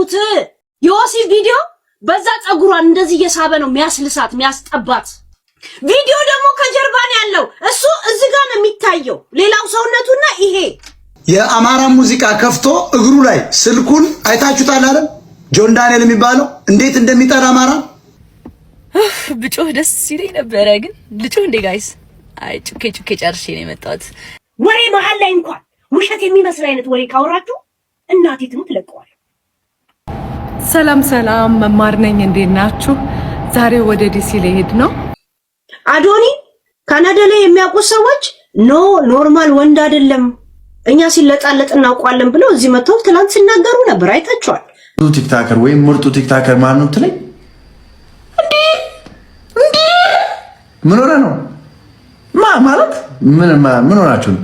የምታዝኑት? የወሲብ ቪዲዮ በዛ ጸጉሯን እንደዚህ እየሳበ ነው የሚያስልሳት የሚያስጠባት። ቪዲዮ ደግሞ ከጀርባ ነው ያለው። እሱ እዚህ ጋር ነው የሚታየው ሌላው ሰውነቱና ይሄ የአማራ ሙዚቃ ከፍቶ እግሩ ላይ ስልኩን አይታችሁታል አይደል? ጆን ዳንኤል የሚባለው እንዴት እንደሚጠራ አማራ ብጮህ ደስ ይለኝ ነበረ፣ ግን ልጮህ እንደ ጋይስ አይ ጩኬ ጨርሼ ነው የመጣሁት። ወሬ መሀል ላይ እንኳን ውሸት የሚመስል አይነት ወሬ ካወራችሁ እናቴ ትሙት ለቀዋል። ሰላም መማር ነኝ። እንዴት ናችሁ? ዛሬ ወደ ዲሲ ልሄድ ነው። አዶኒ ካናዳ ላይ የሚያውቁ ሰዎች ኖርማል ወንድ አይደለም እኛ ሲለጣለጥ እናውቀዋለን ብለው እዚህ መተው ትላንት ሲናገሩ ነበር። አይታችኋል። ቲክታከር ወይም ምርጡ ቲክታከር ማን ነው ትለኝ እንዴ? ምን ሆነ ነው ማለት ምን ሆናችሁ ነው?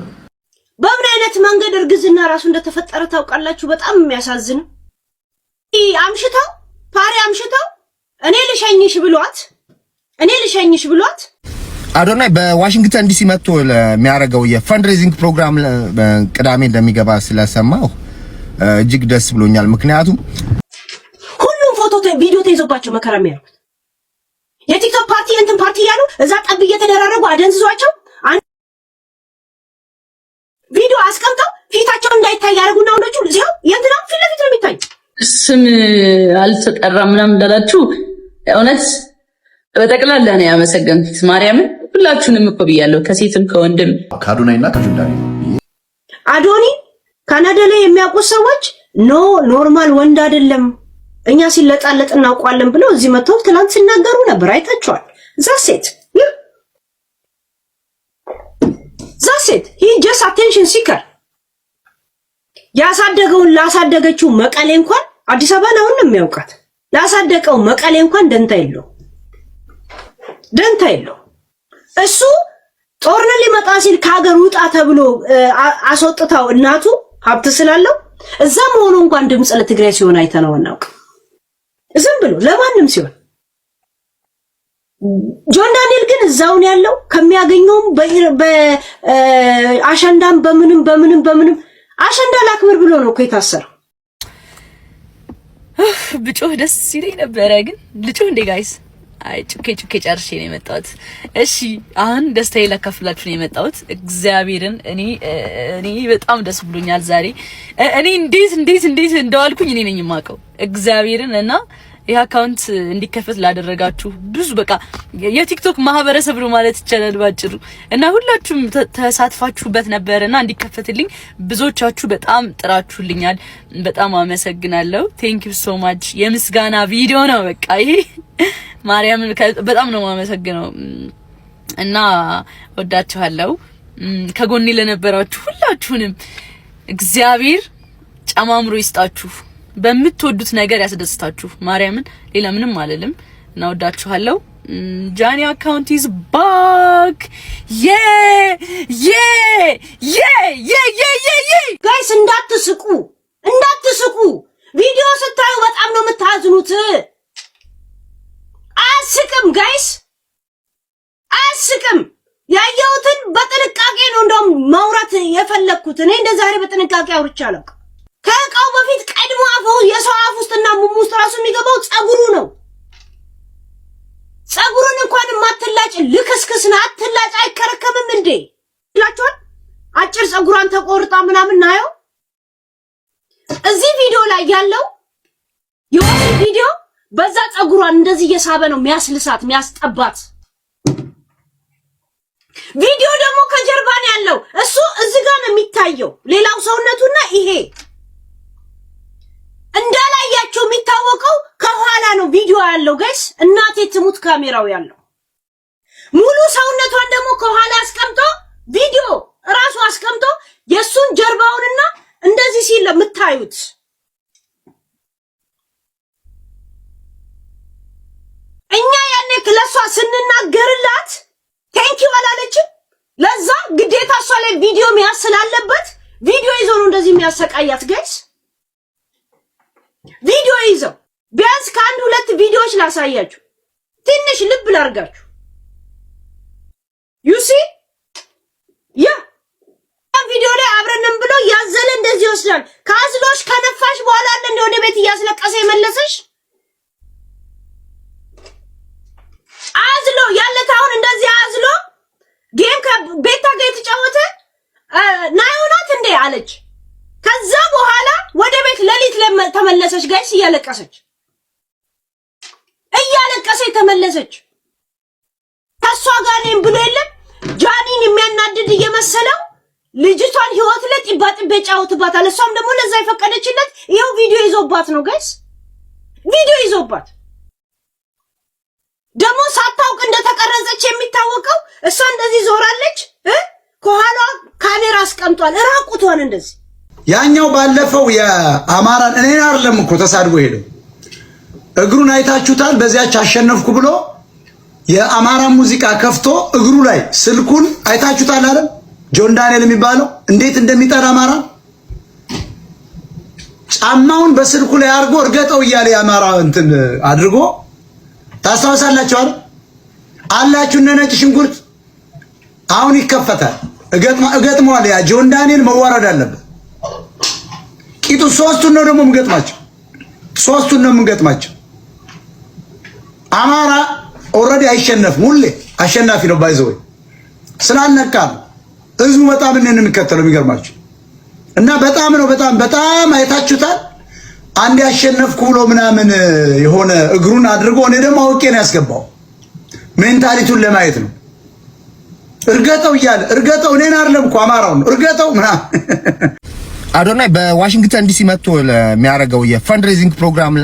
በምን አይነት መንገድ እርግዝና ራሱ እንደተፈጠረ ታውቃላችሁ? በጣም የሚያሳዝን አምሽታው ፓሪ አምሽታው እኔ ልሸኝሽ ብሏት አዶናይ በዋሽንግተን ዲሲ መጥቶ ለሚያደርገው የፈንድሬዚንግ ፕሮግራም ቅዳሜ እንደሚገባ ስለሰማሁ እጅግ ደስ ብሎኛል። ምክንያቱም ሁሉም ፎቶ ቪዲዮ ተይዞባቸው መከራ የሚያደርጉት የቲክቶክ ፓርቲ ያሉ እዛ ጠብ እየተደራረጉ አደንዝዟቸው ቪዲዮ አስቀምጠው ፊታቸው እንዳይታይ ያደርጉና ወንዶቹ እዚያው የእንትና ፊት ለፊት ነው የሚታይ። ስም አልተጠራም ምናምን እንዳላችሁ እውነት በጠቅላላ ነው ያመሰገንኩት። ማርያምን ሁላችሁንም እኮ ብያለሁ፣ ከሴትም ከወንድም። ከአዶናይና ከጆንዳኒ አዶኒ ካናዳ ላይ የሚያውቁ ሰዎች ኖርማል ወንድ አይደለም እኛ ሲለጣለጥ እናውቀዋለን ብለው እዚህ መተው ትላንት ሲናገሩ ነበር። አይታችኋል። ዛሴት ሂ ጀስት አቴንሽን ሲከር ያሳደገውን ላሳደገችው መቀሌ እንኳን አዲስ አበባ ነው የሚያውቃት። ላሳደቀው መቀሌ እንኳን ደንታ የለው። እሱ ጦርነት ሊመጣ ሲል ከሀገር ውጣ ተብሎ አስወጥታው እናቱ ሀብት ስላለው እዛ መሆኑ እንኳን ድምጽ ለትግራይ ሲሆን አይተነው እናውቅ። ዝም ብሎ ለማንም ሲሆን ጆን ዳንኤል ግን እዛውን ያለው ከሚያገኘውም በአሸንዳም በምንም አሸንዳ ላክብር ብሎ ነው እኮ የታሰረው። ብጮህ ደስ ይለኝ ነበረ፣ ግን ልጮህ እንደ ጋይስ አይ ጩኬ ጨርሼ ነው የመጣሁት። እሺ አሁን ደስታዬ ላካፍላችሁ ነው የመጣሁት። እግዚአብሔርን እኔ በጣም ደስ ብሎኛል ዛሬ። እኔ እንዴት እንደዋልኩኝ እኔ ነኝ የማውቀው እግዚአብሔርን። እና ይሄ አካውንት እንዲከፈት ላደረጋችሁ ብዙ በቃ የቲክቶክ ማህበረሰብ ነው ማለት ይቻላል ባጭሩ። እና ሁላችሁም ተሳትፋችሁበት ነበርና እንዲከፈትልኝ ብዙዎቻችሁ በጣም ጥራችሁልኛል። በጣም አመሰግናለሁ። ቴንክ ዩ ሶ ማች። የምስጋና ቪዲዮ ነው በቃ ይሄ ማርያም በጣም ነው የማመሰግነው እና ወዳችኋለሁ። ከጎኔ ለነበራችሁ ሁላችሁንም እግዚአብሔር ጨማምሮ ይስጣችሁ፣ በምትወዱት ነገር ያስደስታችሁ። ማርያምን ሌላ ምንም አልልም እና ወዳችኋለሁ። ጃኒ አካውንት ኢዝ ባክ ጋይስ እንዳትስቁ ቪዲዮ ስታዩ በጣም ነው የምታዝኑት። አያስቅም ጋይስ አያስቅም። ያየሁትን በጥንቃቄ ነው እንደውም ማውራት የፈለኩት። እኔ እንደዛሬ በጥንቃቄ አውርቼ አላውቅም። ከእቃው በፊት ቀድሞ የሰው አፍ ውስጥና ሙሙ ውስጥ ራሱ የሚገባው ጸጉሩ ነው። ጸጉሩን እንኳን ማትላጭ ልክስክስና አትላጭ አይከረከምም እንዴ ይላችኋል። አጭር ጸጉሯን ተቆርጣ ምናምን ናየው። እዚህ ቪዲዮ ላይ ያለው የወሲብ ቪዲዮ በዛ ጸጉሯን እንደዚህ እየሳበ ነው የሚያስልሳት የሚያስጠባት። ቪዲዮ ደግሞ ከጀርባ ነው ያለው። እሱ እዚህ ጋር ነው የሚታየው ሌላው ሰውነቱና ይሄ እንዳላያችሁ የሚታወቀው ከኋላ ነው ቪዲዮ ያለው ጋይስ። እናቴ ትሙት ካሜራው ያለው ሙሉ ሰውነቷን ደግሞ ከኋላ አስቀምጦ ቪዲዮ ራሱ አስቀምጦ የሱን ጀርባውንና እንደዚህ ሲል የምታዩት። እኛ ያኔ ለሷ ስንናገርላት ቴንኪው አላለችም። ለዛ ግዴታ እሷ ላይ ቪዲዮ መያዝ ስላለበት ቪዲዮ ይዞ ነው እንደዚህ የሚያሰቃያት ጋይስ። ቪዲዮ ይዘው ቢያንስ ከአንድ ሁለት ቪዲዮዎች ላሳያችሁ፣ ትንሽ ልብ ላርጋችሁ። ዩሲ ያ ቪዲዮ ላይ አብረንም ብሎ ያዘለ እንደዚህ ይወስዳል። ካዝሎሽ ከነፋሽ በኋላ እንደ ወደ ቤት እያስለቀሰ የመለሰሽ አዝሎ ያለታውን እንደዚህ አዝሎ ጌም ከቤታ ጋር የተጫወተ ናዮናት እንዴ አለች። ከዛ በኋላ ወደ ቤት ሌሊት ተመለሰች። ጋይስ እያለቀሰች ተመለሰች። ከሷ ጋር ነኝ ብሎ የለም ጃኒን የሚያናድድ እየመሰለው ልጅቷን ህይወት ላይ ጥባጥቤ ጫውትባታል። እሷም ደግሞ ለዛ የፈቀደችለት ይሄው ቪዲዮ ይዞባት ነው ጋይስ፣ ቪዲዮ ይዞባት ደግሞ ሳታውቅ እንደተቀረጸች የሚታወቀው እሷ እንደዚህ ዞራለች። ከኋላ ካሜራ አስቀምጧል ራቁቷን እንደዚህ። ያኛው ባለፈው የአማራን እኔን አይደለም እኮ ተሳድቦ ሄደው እግሩን አይታችሁታል። በዚያች አሸነፍኩ ብሎ የአማራ ሙዚቃ ከፍቶ እግሩ ላይ ስልኩን አይታችሁታል አይደል? ጆን ዳንኤል የሚባለው እንዴት እንደሚጠራ አማራ ጫማውን በስልኩ ላይ አድርጎ እርገጠው እያለ የአማራ እንትን አድርጎ ታስታውሳላችሁ አይደል? አላችሁ እነ ነጭ ሽንኩርት አሁን ይከፈታል። እገጥመዋል። ያ ጆን ዳንኤል መዋረድ አለበት። ቂጡ ሶስቱን ነው ደግሞ የምገጥማቸው፣ ሶስቱን ነው የምገጥማቸው። አማራ ኦልሬዲ አይሸነፍም፣ ሁሌ አሸናፊ ነው። ባይዘው ስላልነቃ ህዝቡ በጣም እነን የሚከተለው የሚገርማችሁ እና በጣም ነው በጣም አይታችሁታል። አንድ ያሸነፍኩ ብሎ ምናምን የሆነ እግሩን አድርጎ እኔ ደግሞ አውቄ ነው ያስገባው። ሜንታሊቲውን ለማየት ነው። እርገጠው እያለ እርገጠው እኔን አይደለም እኮ አማራው ነው እርገጠው ምናምን። አዶናይ በዋሽንግተን ዲሲ መጥቶ ለሚያደርገው የፈንድሬዚንግ ፕሮግራም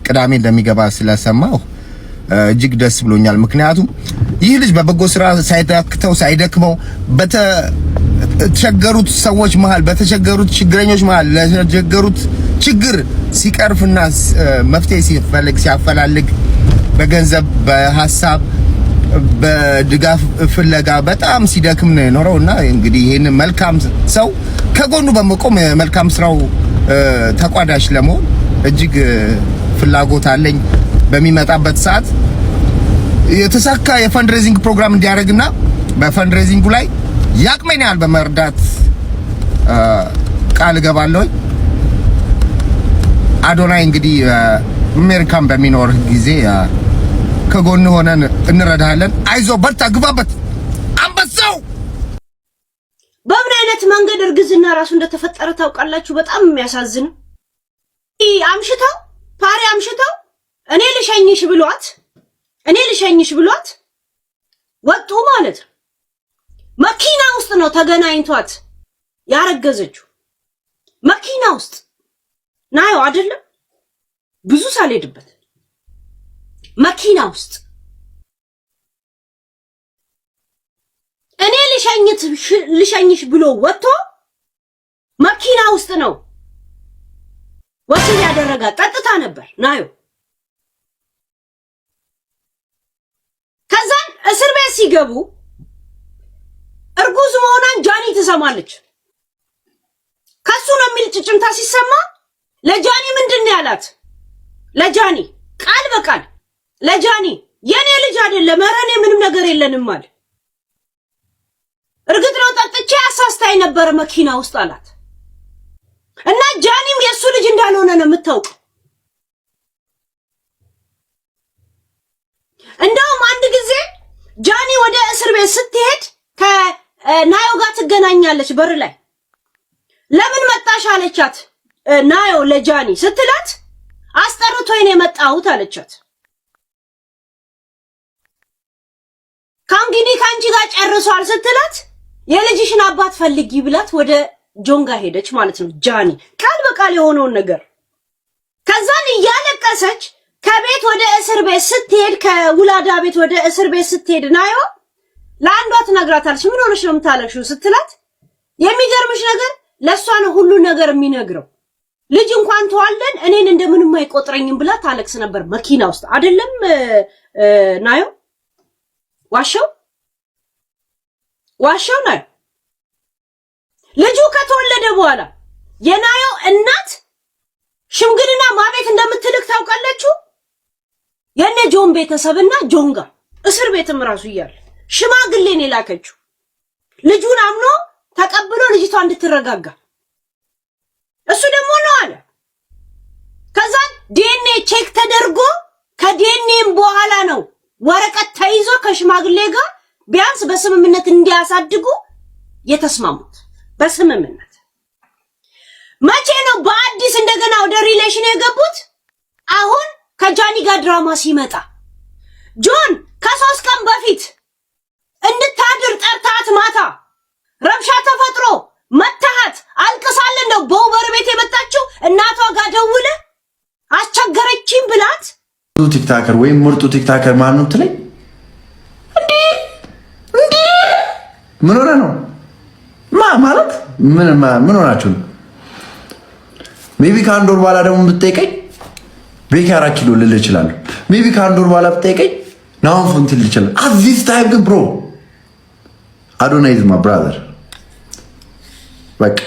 ቅዳሜ እንደሚገባ ስለሰማሁ እጅግ ደስ ብሎኛል። ምክንያቱም ይህ ልጅ በበጎ ስራ ሳይታክተው ሳይደክመው በተቸገሩት ሰዎች መሃል በተቸገሩት ችግረኞች መሃል ለተቸገሩት ችግር ሲቀርፍና መፍትሄ ሲያፈላልግ በገንዘብ በሐሳብ በድጋፍ ፍለጋ በጣም ሲደክም ነው የኖረውና እንግዲህ ይሄን መልካም ሰው ከጎኑ በመቆም መልካም ስራው ተቋዳሽ ለመሆን እጅግ ፍላጎት አለኝ። በሚመጣበት ሰዓት የተሳካ የፈንድሬዚንግ ፕሮግራም እንዲያደርግና በፈንድሬዚንጉ ላይ ያቅመኝ ያህል በመርዳት ቃል እገባለሁ። አዶናይ እንግዲህ አሜሪካን በሚኖር ጊዜ ከጎን ሆነን እንረዳለን። አይዞ በርታ፣ ግባበት አንበሳው። በምን አይነት መንገድ እርግዝና ራሱ እንደተፈጠረ ታውቃላችሁ? በጣም የሚያሳዝን አምሽተው ፓሪ አምሽተው እኔ ልሸኝሽ ብሏት ወጡ ማለት ነው። መኪና ውስጥ ነው ተገናኝቷት ያረገዘችው። መኪና ውስጥ ናዮ አይደለም ብዙ ሳልሄድበት መኪና ውስጥ እኔ ልሸኝሽ ብሎ ወጥቶ መኪና ውስጥ ነው ወሲብ ያደረጋት። ጠጥታ ነበር ናዮ። ከዛን እስር ቤት ሲገቡ እርጉዝ መሆኗን ጃኒ ትሰማለች። ከሱ ነው የሚል ጭጭምታ ሲሰማ ለጃኒ ምንድን ነው ያላት? ለጃኒ ቃል በቃል ለጃኒ የኔ ልጅ አይደለም፣ ኧረ እኔ ምንም ነገር የለንም አለ። እርግጥ ነው ጠጥቼ አሳስታይ ነበር መኪና ውስጥ አላት። እና ጃኒም የሱ ልጅ እንዳልሆነ ነው የምታውቀው። እንደውም አንድ ጊዜ ጃኒ ወደ እስር ቤት ስትሄድ ከናዮ ጋር ትገናኛለች በር ላይ። ለምን መጣሽ አለቻት ናዮ ለጃኒ ስትላት አስጠርቶኝ ነው የመጣሁት አለቻት። ከእንግዲህ ከአንቺ ጋር ጨርሷል ስትላት የልጅሽን አባት ፈልጊ ብላት ወደ ጆን ጋር ሄደች ማለት ነው ጃኒ ቃል በቃል የሆነውን ነገር። ከዛን እያለቀሰች ከቤት ወደ እስር ቤት ስትሄድ ከውላዳ ቤት ወደ እስር ቤት ስትሄድ ናዮ ለአንዷ ትነግራታለች። ምን ሆነሽ ነው የምታለቅሽው ስትላት የሚገርምሽ ነገር ለሷ ነው ሁሉ ነገር የሚነግረው። ልጅ እንኳን ተዋልደን እኔን እንደምንም አይቆጥረኝም ብላ ታለቅስ ነበር መኪና ውስጥ አይደለም ናዮ። ዋሻው ነው። ልጁ ከተወለደ በኋላ የናዮ እናት ሽምግልና ማቤት እንደምትልክ ታውቃላችሁ? የነ ጆን ቤተሰብና ጆን ጋር እስር ቤትም ራሱ እያለ ሽማግሌን የላከችው ልጁን አምኖ ተቀብሎ ልጅቷ እንድትረጋጋ። እሱ ደግሞ ነው አለ ከሽማግሌ ጋር ቢያንስ በስምምነት እንዲያሳድጉ የተስማሙት። በስምምነት መቼ ነው በአዲስ እንደገና ወደ ሪሌሽን የገቡት? አሁን ከጃኒ ጋር ድራማ ሲመጣ ጆን ከ3 ቀን በፊት እንድታድር ጠርታት ማታ ረብሻ ተፈጥሮ መታሃት አልቅሳለን ነው በውበር ቤት የመጣችው። እናቷ ጋር ደውለ አስቸገረችኝ ብላት ቲክታከር ወይም ምርጡ ቲክታከር ማን ነው ትለኝ እንዴ? ምን ሆነ ነው ማለት ምን ሆናችሁ ነው? ሜቢ ከአንድ ወር በኋላ ደግሞ ብትጠይቀኝ ቤኪ 4 ኪሎ ልል እችላለሁ። ሜቢ ከአንድ ወር በኋላ ብትጠይቀኝ ናውን ፎንት ልል እችላለሁ። at this time ግን bro አዶናይ is my brother። በቃ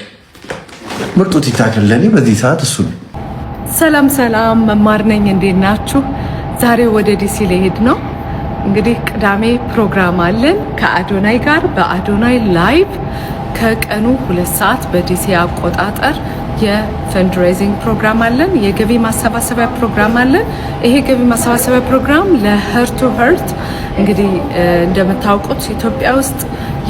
ምርጡ ቲክታከር ለኔ በዚህ ሰዓት እሱ ነው። ሰላም ሰላም፣ መማር ነኝ። እንዴት ናችሁ? ዛሬ ወደ ዲሲ ልሄድ ነው። እንግዲህ ቅዳሜ ፕሮግራም አለን ከአዶናይ ጋር በአዶናይ ላይቭ ከቀኑ 2 ሰዓት በዲሲ አቆጣጠር የፈንድሬዚንግ ፕሮግራም አለን። የገቢ ማሰባሰቢያ ፕሮግራም አለን። ይሄ ገቢ ማሰባሰቢያ ፕሮግራም ለሄርት ቱ ሄርት እንግዲህ እንደምታውቁት ኢትዮጵያ ውስጥ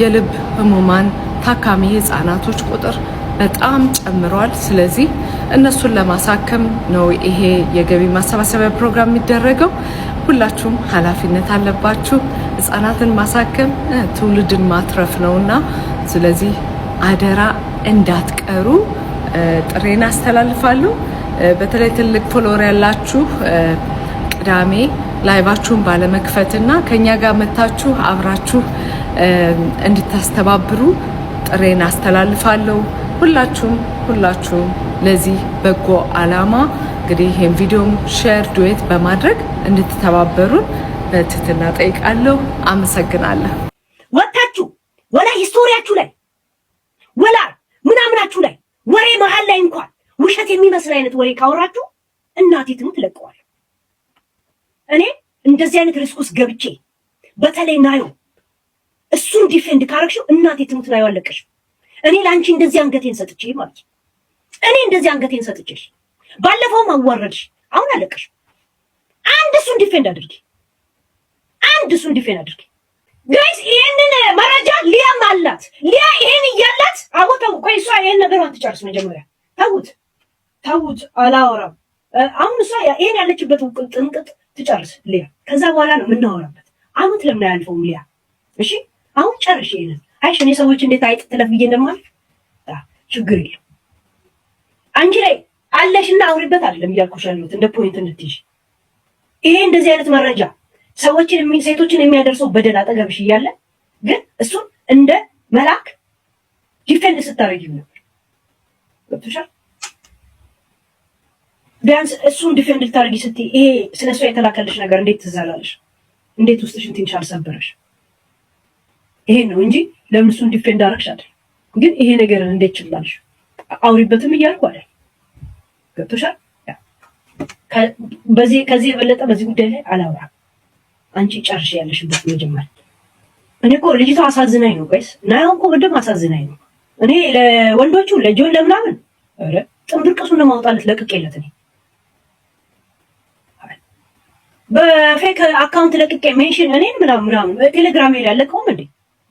የልብ ህሙማን ታካሚ ህጻናቶች ቁጥር በጣም ጨምሯል። ስለዚህ እነሱን ለማሳከም ነው ይሄ የገቢ ማሰባሰቢያ ፕሮግራም የሚደረገው። ሁላችሁም ኃላፊነት አለባችሁ። ህጻናትን ማሳከም ትውልድን ማትረፍ ነውና ስለዚህ አደራ እንዳትቀሩ ጥሬን አስተላልፋለሁ። በተለይ ትልቅ ፎሎወር ያላችሁ ቅዳሜ ላይቫችሁን ባለመክፈትና ከኛ ጋር መታችሁ አብራችሁ እንድታስተባብሩ ጥሬን አስተላልፋለሁ። ሁላችሁም ለዚህ በጎ አላማ እንግዲህ ይሄን ቪዲዮም ሼር ዱዌት በማድረግ እንድትተባበሩን በትህትና ጠይቃለሁ። አመሰግናለሁ። ወጣችሁ ወላ ሂስቶሪያችሁ ላይ ወላ ምናምናችሁ ላይ ወሬ መሀል ላይ እንኳን ውሸት የሚመስል አይነት ወሬ ካወራችሁ እናቴ ትሙት ለቀዋል። እኔ እንደዚህ አይነት ሪስክ ውስጥ ገብቼ በተለይ ናዮ እሱን ዲፌንድ ካረግሽው እናቴ ትሙት ናዮ አለቀሽ። እኔ ላንቺ እንደዚህ አንገቴን ሰጥቼ ማለት እኔ እንደዚህ አንገቴን ሰጥቼሽ ባለፈውም አዋረድሽ፣ አሁን አለቀሽ። አንድ እሱን ዲፌንድ አድርጊ። ጋይስ ይሄንን መረጃ ሊያም አላት። ሊያ ይሄን እያላት አወጣው። ቆይ እሷ ይሄን ነገሯን ትጨርስ መጀመሪያ። ተውት አላወራም። አሁን እሷ ይሄን ያለችበት ጥንቅጥ ትጨርስ ሊያ። ከዛ በኋላ ነው የምናወራበት። አመት ለምን አያልፈውም ሊያ? እሺ አሁን ጨርሽ ይሄንን። አይሽ እኔ ሰዎች እንዴት አይጥ ትለፍዬ እንደማልፍ ችግር የለም። አንቺ ላይ አለሽና አውሪበት አይደለም እያልኩሽ ያለሁት እንደ ፖይንት እንድትይሽ። ይሄ እንደዚህ አይነት መረጃ ሴቶችን የሚያደርሰው በደል አጠገብሽ እያለ ግን እሱን እንደ መላክ ዲፌንድ ስታረጊው ነበር። ገብቶሻል? ቢያንስ እሱን ዲፌንድ ልታረጊ ስትይ ይሄ ስለሷ የተላከልሽ ነገር እንዴት ትዛላለሽ? እንዴት ውስጥሽን ትንሽ አልሰበረሽ? ይሄ ነው እንጂ ለምን እሱን ዲፌንድ አረግሽ አይደል? ግን ይሄ ነገር እንዴት ችላልሽ? አውሪበትም እያልኩ አይደል? ገብቶሻል? ከዚህ የበለጠ በዚህ ጉዳይ ላይ አላወራም። አንቺ ጨርሽ ያለሽበት መጀመሪያ። እኔ እኮ ልጅቷ አሳዝናኝ ነው ጋይስ። ናየው እኮ በደም አሳዝናኝ ነው። እኔ ለወንዶቹ ለጆን ለምናምን አረ ጥንብርቅሱን ለማውጣት ለቅቄለት እኔ በፌክ አካውንት ለቅቄ ሜንሽን እኔን ምናምን ቴሌግራም ላይ ያለቀውም እንዴ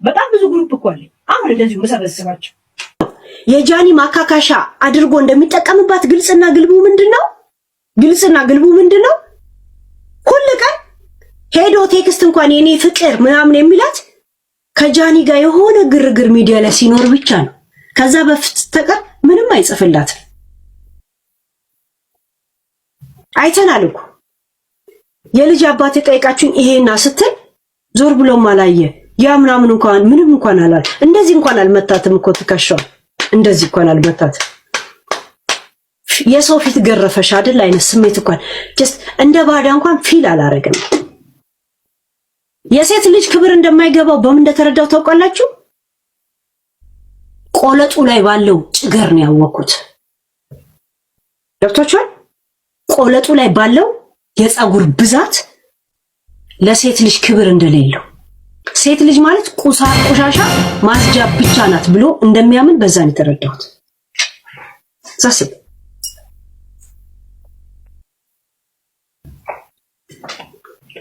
በጣም ብዙ ግሩፕ እኮ አለ። አሁን እንደዚሁ መሰበሰባቸው የጃኒ ማካካሻ አድርጎ እንደሚጠቀምባት ግልጽና ግልቡ ምንድነው? ሁሉ ቀን ሄዶ ቴክስት እንኳን የኔ ፍቅር ምናምን የሚላት ከጃኒ ጋር የሆነ ግርግር ሚዲያ ላይ ሲኖር ብቻ ነው። ከዛ በስተቀር ምንም አይጽፍላትም። አይተናል እኮ የልጅ አባት ጠይቃችሁኝ ይሄና ስትል ዞር ብሎም አላየ። ያ ምናምን እንኳን ምንም እንኳን አላል። እንደዚህ እንኳን አልመታትም እኮ ትከሻው እንደዚህ እንኳን አልመታትም። የሰው ፊት ገረፈሽ አይደል አይነት ስሜት እንኳን ጀስት እንደ ባዳ እንኳን ፊል አላረገም። የሴት ልጅ ክብር እንደማይገባው በምን እንደተረዳው ታውቃላችሁ? ቆለጡ ላይ ባለው ጭገር ነው ያወኩት። ገብቷችኋል? ቆለጡ ላይ ባለው የፀጉር ብዛት ለሴት ልጅ ክብር እንደሌለው፣ ሴት ልጅ ማለት ቆሻሻ ማስጃ ብቻ ናት ብሎ እንደሚያምን በዛ ነው የተረዳሁት። ዛስ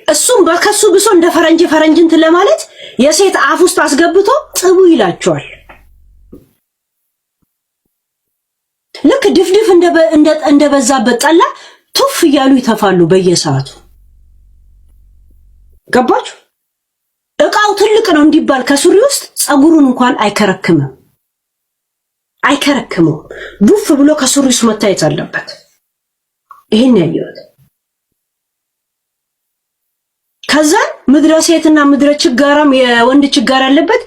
እሱም በከሱ ብሶ እንደ ፈረንጅ እንትን ለማለት የሴት አፍ ውስጥ አስገብቶ ጥቡ ይላቸዋል። ልክ ድፍድፍ እንደበዛበት ጠላ ቱፍ እያሉ ይተፋሉ በየሰዓቱ። ገባችሁ? እቃው ትልቅ ነው እንዲባል ከሱሪ ውስጥ ፀጉሩን እንኳን አይከረክመው ዱፍ ብሎ ከሱሪ ውስጥ መታየት አለበት። ይሄን ያየሁት። ከዛ ምድረ ሴትና ምድረ ችጋራም የወንድ ችጋር ያለበት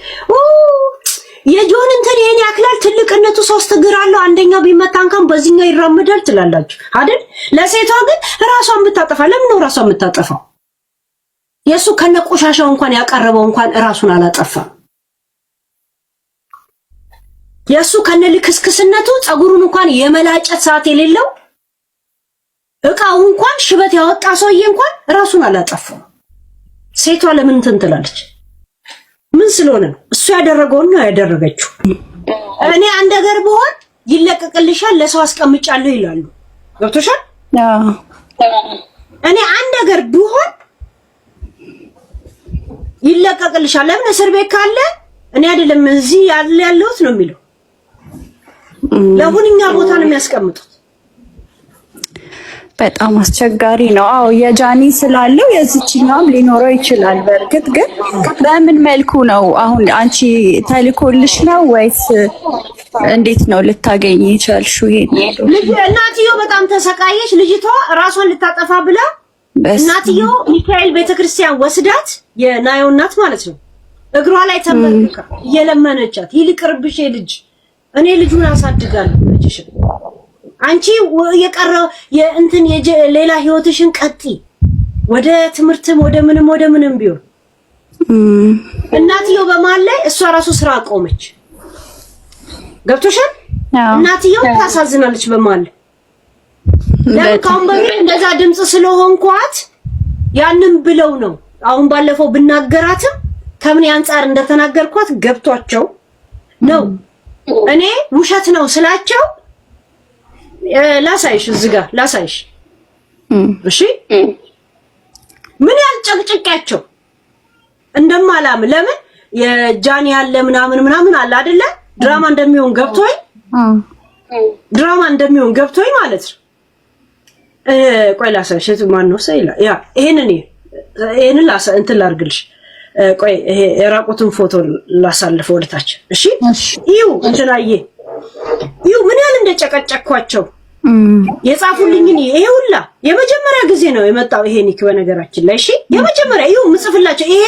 የጆን እንትን የኔ አክላል ትልቅነቱ 3 እግር አለው አንደኛው ቢመታ እንኳን በዚህኛው ይራመዳል ትላላችሁ አይደል? ለሴቷ ግን ራሷን ብታጠፋ ለምን ነው ራሷን የምታጠፋው? የሱ ከነቆሻሻው እንኳን ያቀረበው እንኳን ራሱን አላጠፋም። የሱ ከነልክስክስነቱ ፀጉሩን እንኳን የመላጨት ሰዓት የሌለው እቃው እንኳን ሽበት ያወጣ ሰውዬ እንኳን ራሱን አላጠፋም። ሴቷ ለምን እንትን ትላለች? ምን ስለሆነ ነው? እሱ ያደረገውን ነው ያደረገችው። እኔ አንድ ነገር ብሆን ይለቀቅልሻል ለሰው አስቀምጫለሁ ይላሉ። ገብቶሻል? እኔ አንድ ነገር ብሆን ይለቀቅልሻል። ለምን እስር ቤት ካለ እኔ አይደለም እዚህ ያለሁት ነው የሚለው። ለሁንኛ ቦታ ነው የሚያስቀምጡት። በጣም አስቸጋሪ ነው። አዎ የጃኒ ስላለው የዚችኛውም ሊኖረው ይችላል። በእርግጥ ግን በምን መልኩ ነው አሁን አንቺ ተልኮልሽ ነው ወይስ እንዴት ነው ልታገኝ ይቻልሽው? እናትየው በጣም ተሰቃየች። ልጅቷ ራሷን ልታጠፋ ብላ እናትየው ሚካኤል ቤተክርስቲያን ወስዳት የናየው እናት ማለት ነው እግሯ ላይ ተንበርክካ እየለመነቻት ይልቅርብሽ ልጅ እኔ ልጁን አሳድጋለሁ ልጅሽ አንቺ የቀረው የእንትን ሌላ ህይወትሽን ቀጢ ወደ ትምህርትም ወደ ምንም ቢሆን እናትየው በመሃል ላይ እሷ ራሱ ስራ አቆመች። ገብቶሻል? እናትየው ታሳዝናለች በመሃል ለካም በፊት እንደዛ ድምጽ ስለሆንኳት ያንን ብለው ነው አሁን ባለፈው ብናገራትም ከምን አንፃር እንደተናገርኳት ገብቷቸው ነው። እኔ ውሸት ነው ስላቸው ላሳይሽ እዚህ ጋር ላሳይሽ። እሺ ምን ያልጨቅጨቂያቸው እንደማላም ለምን የጃኒ ያለ ምናምን አለ አይደለ? ድራማ እንደሚሆን ገብቶኝ ማለት ነው። ቆይ ላሳይሽ። ማን ነው ሳይላ ያ ይሄንን እንትን ላድርግልሽ። ቆይ ይሄ የራቁትን ፎቶ ላሳልፈው ወደታች። እሺ ይው እንትናዬ ይው ምን ያህል እንደጨቀጨኳቸው የጻፉልኝን ይሄ ሁላ የመጀመሪያ ጊዜ ነው የመጣው ይሄ ኒክ በነገራችን ላይ። እሺ የመጀመሪያ ይው ምጽፍላቸው ይሄ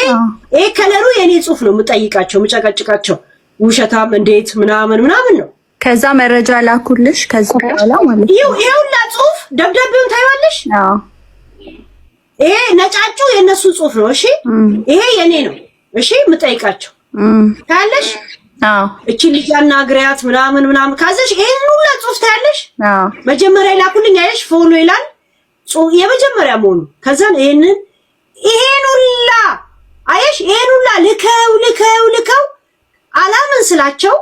ከለሩ የኔ ጽሁፍ ነው የምጠይቃቸው ምጨቀጭቃቸው ውሸታም እንዴት ምናምን ነው። ከዛ መረጃ ላኩልሽ። ከዛ በኋላ ማለት ይሄ ሁላ ጽሁፍ ደብዳቤውን ታይዋለሽ? አዎ ይሄ ነጫጩ የነሱ ጽሁፍ ነው። እሺ ይሄ የኔ ነው። እሺ የምጠይቃቸው ታያለሽ? አዎ እቺ ልጅ አናግሪያት ምናምን ካዘሽ ይሄን ሁላ ጽሁፍ ታያለሽ? አዎ መጀመሪያ ላኩልኝ አይሽ ፎሎ ይላል ጽሁፍ የመጀመሪያ መሆኑ። ከዛን ይሄን ሁላ አይሽ ይሄን ሁላ ልከው አላምን ስላቸው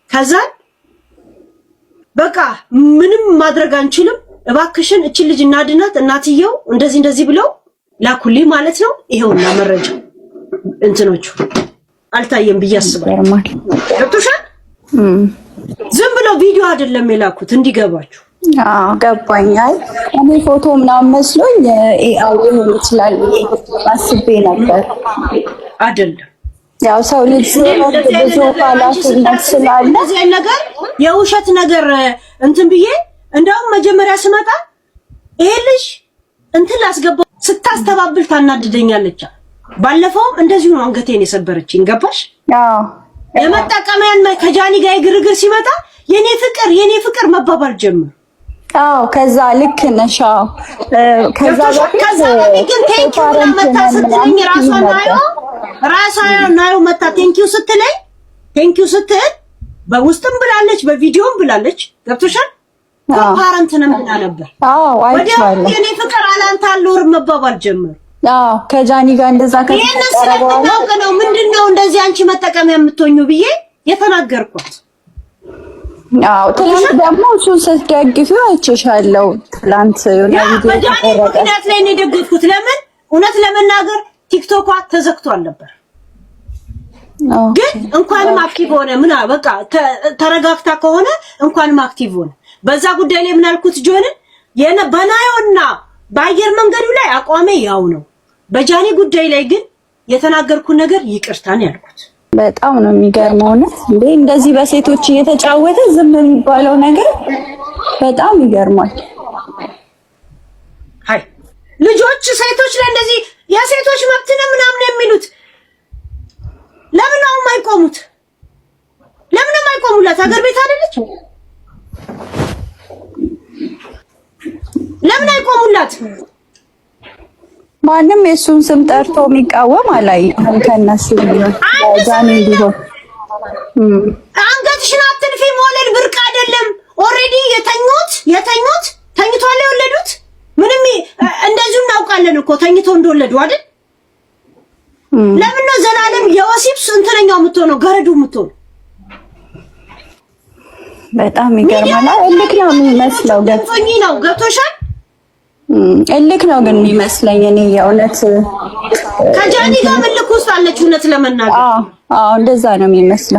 ከዛን በቃ ምንም ማድረግ አንችልም እባክሽን እቺ ልጅ እናድናት እናትየው እንደዚህ ብለው ላኩልኝ ማለት ነው። ይሄውና መረጃ እንትኖቹ አልታየም ብዬ አስባለሁ። ገብቶሻል? ዝም ብለው ቪዲዮ አይደለም የላኩት እንዲገባችሁ። አዎ ገባኛል። እኔ ፎቶ ምናምን መስሎኝ ኤአይ ሊሆን ይችላል አስቤ ነበር። አይደለም ያው ሰው ልጅ ብዙ ኃላፊነት ስላለ እንደዚህ ነገር የውሸት ነገር እንትን ብዬ እንደውም መጀመሪያ ስመጣ ይሄ ልጅ እንትን ላስገባው ስታስተባብል ታናድደኛለች። ባለፈውም እንደዚሁ ነው አንገቴን የሰበረችኝ። ገባሽ? አዎ የመጠቀሚያን ከጃኒ ጋር ግርግር ሲመጣ የኔ ፍቅር መባባል ጀመር። አዎ ከዛ ልክ ነሽ። አዎ ከዛ ግን ቴንኪው መታ ስትለኝ ራሷን ናየው መታ ቴንኪው ስትል በውስጥም ብላለች በቪዲዮም ብላለች። ገብቶሻል? ኮምፓረንት ነው ምና ነበር። አዎ አይቻለሁ። የኔ ፍቅር አላንተ አልኖር መባባል ጀመር። አዎ ከጃኒ ጋር እንደዛ ከተቀረበ በኋላ ነው ምንድነው እንደዚህ አንቺ መጠቀም የምትሆኙ ብዬ የተናገርኳት። አዎ ትላንት ደግሞ እሱን ስትደግፊው አይቼሻለሁ። ትላንት የሆነ ቪዲዮ በጃኒ ምክንያት ላይ ነው የደገፍኩት። ለምን እውነት ለመናገር ቲክቶኳ ተዘግቷል ነበር። ግን እንኳንም አክቲቭ ሆነ ምና በቃ ተረጋግታ ከሆነ እንኳንም አክቲቭ ሆነ። በዛ ጉዳይ ላይ ምን አልኩት ጆንን በናዮና በአየር መንገዱ ላይ አቋሜ ያው ነው። በጃኒ ጉዳይ ላይ ግን የተናገርኩት ነገር ይቅርታን ያልኩት። በጣም ነው የሚገርመው ነው እንዴ! እንደዚህ በሴቶች እየተጫወተ ዝም የሚባለው ነገር በጣም ይገርማል። ሃይ ልጆች ሴቶች ላይ እንደዚህ የሴቶች መብት ነው ምናምን የሚሉት ለምን ነው የማይቆሙት? ለምን ነው የማይቆሙላት? ሀገር ቤት አይደለች? ለምን አይቆሙላት? ማንም የሱን ስም ጠርቶ የሚቃወም አላየሁም ከነሱ ጃኒ ቢሆን አንገትሽን አትንፊ። መውለድ ብርቅ አይደለም። ኦሬዲ የተኙት ተኝቷል የወለዱት ምንም እንደዚሁ እናውቃለን እኮ ተኝተው እንደወለዱ አይደል? ለምን ነው ዘላለም የወሲብ እንትነኛው የምትሆነው ገረዱ የምትሆነው? በጣም ይገርማል። እልክ ነው የሚመስለው። ገብቶሻል? እልክ ነው ግን የሚመስለኝ እኔ የእውነት ከጃኒ ጋር ምልክ ውስጥ አለች እውነት ለመናገር። አዎ እንደዛ ነው የሚመስለው።